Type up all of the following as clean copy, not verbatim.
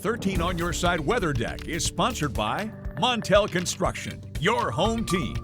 13 on Your Side Weather Deck is sponsored by Montel Construction, your home team.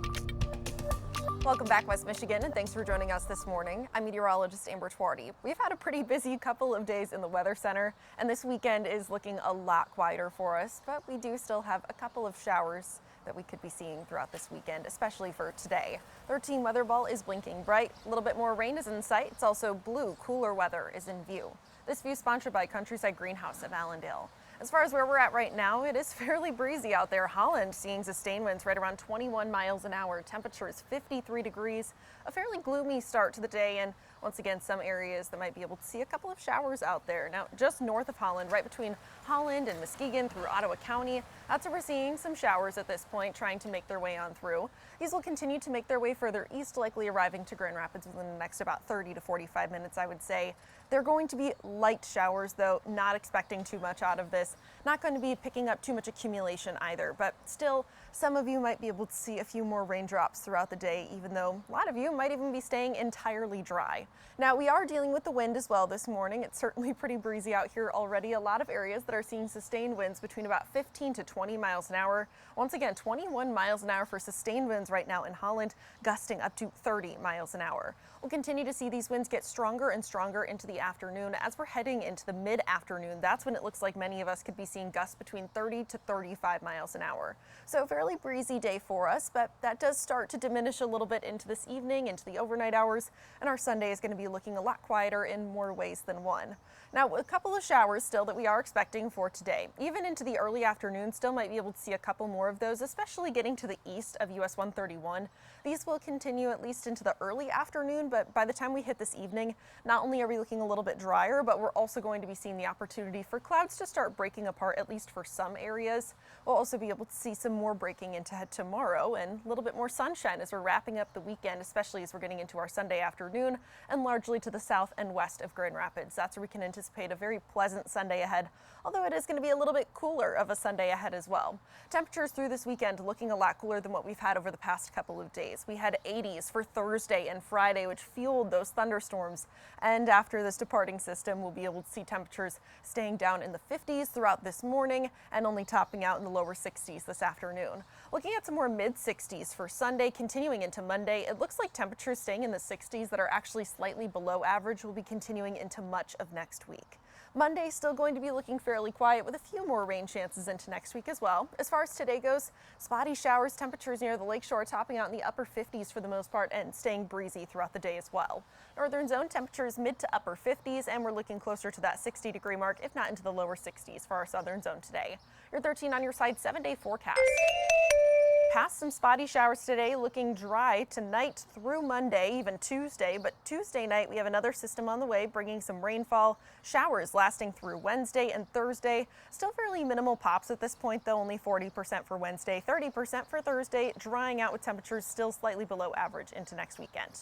Welcome back, West Michigan, and thanks for joining us this morning. I'm meteorologist Amber Twardy. We've had a pretty busy couple of days in the Weather Center, and this weekend is looking a lot quieter for us, but we do still have a couple of showers that we could be seeing throughout this weekend, especially for today. 13 weather ball is blinking bright. A little bit more rain is in sight. It's also blue, cooler weather is in view. This view is sponsored by Countryside Greenhouse of Allendale. As far as where we're at right now, it is fairly breezy out there. Holland seeing sustained winds right around 21 miles an hour. Temperature is 53 degrees. A fairly gloomy start to the day, and once again, some areas that might be able to see a couple of showers out there. Now, just north of Holland, right between Holland and Muskegon through Ottawa County, that's where we're seeing some showers at this point, trying to make their way on through. These will continue to make their way further east, likely arriving to Grand Rapids within the next about 30 to 45 minutes, I would say. They're going to be light showers, though, not expecting too much out of this. Not going to be picking up too much accumulation either, but still, some of you might be able to see a few more raindrops throughout the day, even though a lot of you might even be staying entirely dry. Now, we are dealing with the wind as well this morning. It's certainly pretty breezy out here already. A lot of areas that are seeing sustained winds between about 15 to 20 miles an hour. Once again, 21 miles an hour for sustained winds right now in Holland, gusting up to 30 miles an hour. We'll continue to see these winds get stronger and stronger into the afternoon. As we're heading into the mid-afternoon, that's when it looks like many of us could be seeing gusts between 30 to 35 miles an hour. So a fairly breezy day for us, but that does start to diminish a little bit into this evening, into the overnight hours, and our Sunday is going to be looking a lot quieter in more ways than one. Now, a couple of showers still that we are expecting for today. Even into the early afternoon, still might be able to see a couple more of those, especially getting to the east of US 131. These will continue at least into the early afternoon, but by the time we hit this evening, not only are we looking a little bit drier, but we're also going to be seeing the opportunity for clouds to start breaking apart, at least for some areas. We'll also be able to see some more breaking into tomorrow and a little bit more sunshine as we're wrapping up the weekend, especially as we're getting into our Sunday afternoon and largely to the south and west of Grand Rapids. That's where we can anticipate a very pleasant Sunday ahead, although it is going to be a little bit cooler of a Sunday ahead as well. Temperatures through this weekend looking a lot cooler than what we've had over the past couple of days. We had 80s for Thursday and Friday, which fueled those thunderstorms. And after this departing system, we'll be able to see temperatures staying down in the 50s throughout this morning and only topping out in the lower 60s this afternoon. Looking at some more mid-60s for Sunday, continuing into Monday, it looks like temperatures staying in the 60s that are actually slightly below average will be continuing into much of next week. Monday still going to be looking fairly quiet with a few more rain chances into next week as well. As far as today goes, spotty showers, temperatures near the lakeshore topping out in the upper 50s for the most part and staying breezy throughout the day as well. Northern zone temperatures mid to upper 50s, and we're looking closer to that 60-degree mark, if not into the lower 60s for our southern zone today. Your 13 on Your Side 7-day forecast. Past some spotty showers today, looking dry tonight through Monday, even Tuesday. But Tuesday night, we have another system on the way, bringing some rainfall. Showers lasting through Wednesday and Thursday. Still fairly minimal pops at this point, though, only 40% for Wednesday, 30% for Thursday, drying out with temperatures still slightly below average into next weekend.